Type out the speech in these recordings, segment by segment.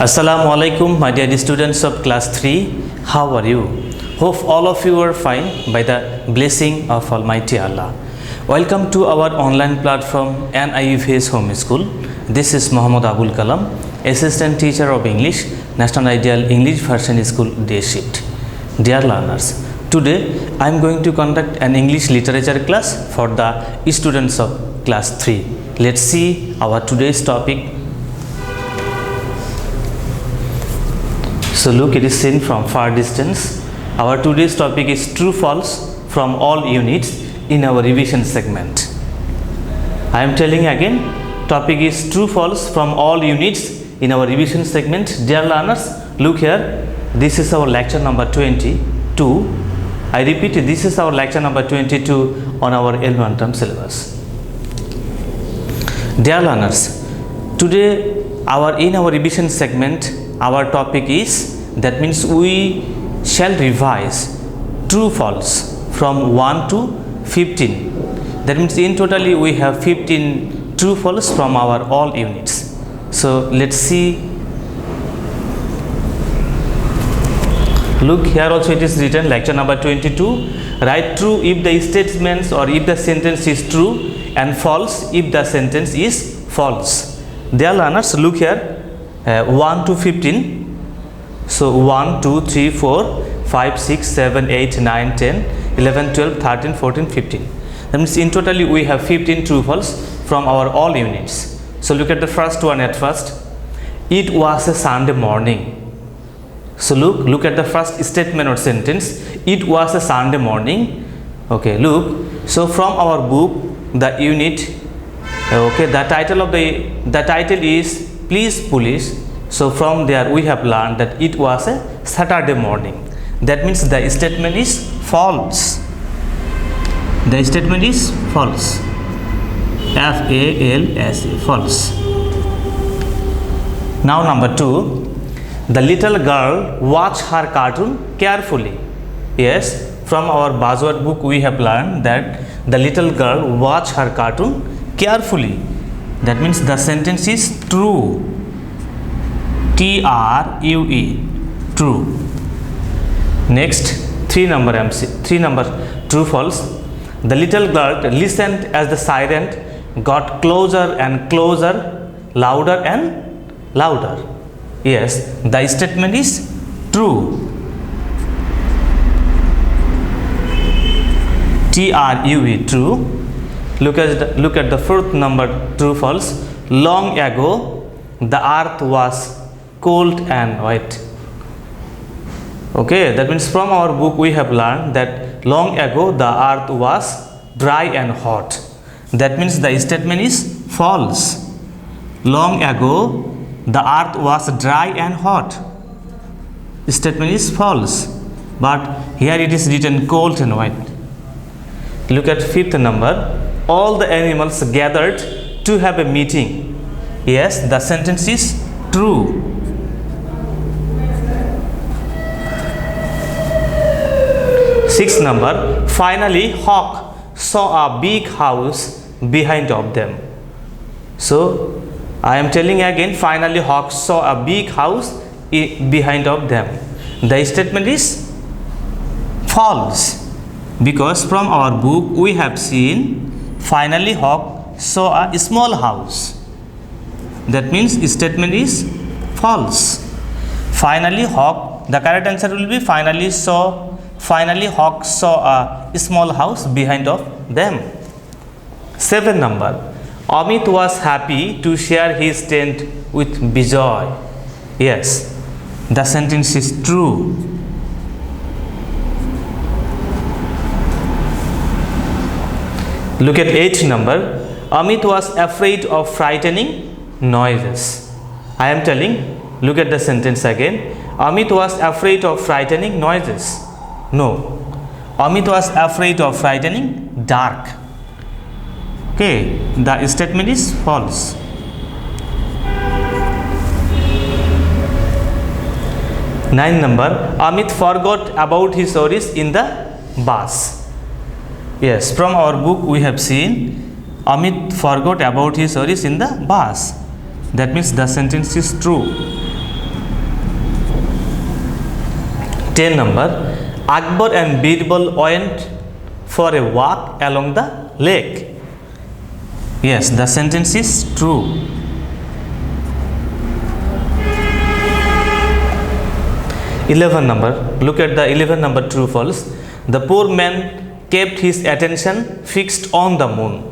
Assalamu alaikum, my dear students of class 3. How are you? Hope all of you are fine by the blessing of Almighty Allah. Welcome to our online platform NIFS Home School. This is Muhammad Abul Kalam, Assistant Teacher of English, National Ideal English Version School Day Shift. Dear learners, today I am going to conduct an English literature class for the students of class 3. Let's see our today's topic. So look, it is seen from far distance. Our today's topic is true false from all units in our revision segment. I am telling again, topic is true false from all units in our revision segment. Dear learners, look here, this is our lecture number 22. I repeat, this is our lecture number 22 on our L1 term syllabus. Dear learners, today in our revision segment, our topic is, that means we shall revise true false from 1 to 15. That means in totally we have 15 true false from our all units. So let's see. Look, here also it is written lecture number 22. Write true if the statements or if the sentence is true, and false if the sentence is false. Dear learners, look here, 1 to 15. So 1, 2, 3, 4, 5, 6, 7, 8, 9, 10, 11, 12, 13, 14, 15. That means in totally we have 15 true false from our all units. So look at the first one at first. It was a Sunday morning. So look at the first statement or sentence. It was a Sunday morning. Okay, look. So from our book, the unit, okay, the title is Please Police. So from there we have learned that it was a Saturday morning. That means the statement is false. The statement is false. F-A-L-S-E, false. Now number 2, the little girl watched her cartoon carefully. Yes, from our buzzword book we have learned that the little girl watched her cartoon carefully. That means the sentence is true. T-R-U-E, true. Next, 3 number true false. The little girl listened as the siren got closer and closer, louder and louder. Yes, the statement is true. T-R-U-E, true. Look at the 4th number true false. Long ago, the earth was cold and wet. Okay, that means from our book we have learned that long ago the earth was dry and hot. That means the statement is false. Long ago the earth was dry and hot. The statement is false. But here it is written cold and wet. Look at 5th number. All the animals gathered to have a meeting. Yes, the sentence is true. 6th number, finally hawk saw a big house behind of them. So I am telling again, finally hawk saw a big house behind of them. The statement is false, because from our book we have seen finally hawk saw a small house. That means statement is false. Finally hawk, the correct answer will be finally hawk saw a small house behind of them. 7th number, Amit was happy to share his tent with Bijoy. Yes, the sentence is true. Look at 8th number, Amit was afraid of frightening noises. I am telling, look at the sentence again. Amit was afraid of frightening noises. No, Amit was afraid of frightening dark. Okay, the statement is false. 9th number, Amit forgot about his worries in the bus. Yes, from our book we have seen Amit forgot about his worries in the bus. That means the sentence is true. 10 number, Akbar and Birbal went for a walk along the lake. Yes, the sentence is true. 11 number, look at the 11 number, true false. The poor man kept his attention fixed on the moon.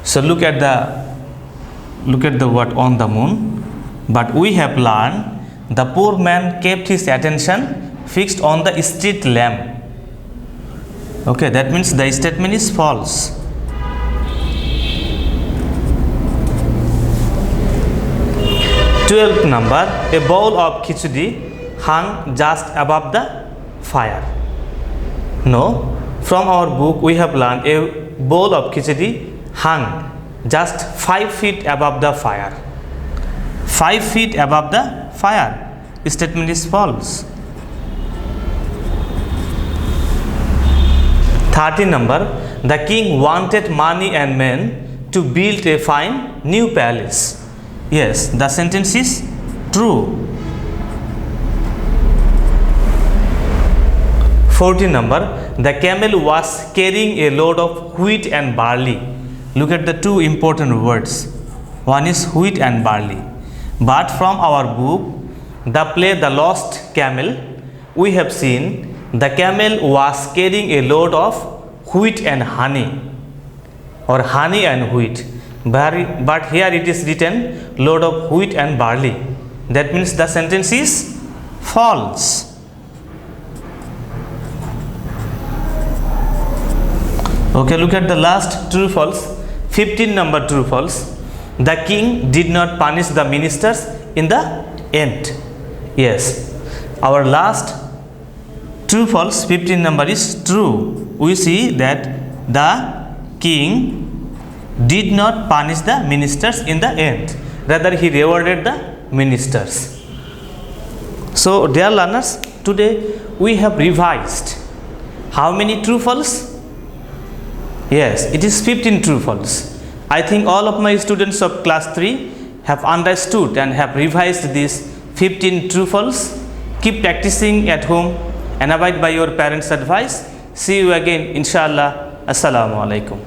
So look at the word on the moon. But we have learned the poor man kept his attention fixed on the street lamp. Okay, that means the statement is false. 12th number, a bowl of khichdi hung just above the fire. No, from our book we have learned a bowl of khichdi hung just 5 feet above the fire. 5 feet above the fire. Statement is false. 13 number, the king wanted money and men to build a fine new palace. Yes, the sentence is true. 14 number, the camel was carrying a load of wheat and barley. Look at the two important words. One is wheat and barley. But from our book, the play The Lost Camel, we have seen the camel was carrying a load of wheat and honey, or honey and wheat. But here it is written load of wheat and barley. That means the sentence is false. Okay, look at the last true false. 15 number true false. The king did not punish the ministers in the end. Yes, our last true false 15 number is true. We see that the king did not punish the ministers in the end. Rather, he rewarded the ministers. So, dear learners, today we have revised how many true false? Yes, it is 15 true false. I think all of my students of class 3 have understood and have revised these 15 true false. Keep practicing at home and abide by your parents' advice. See you again, inshallah. Assalamu alaikum.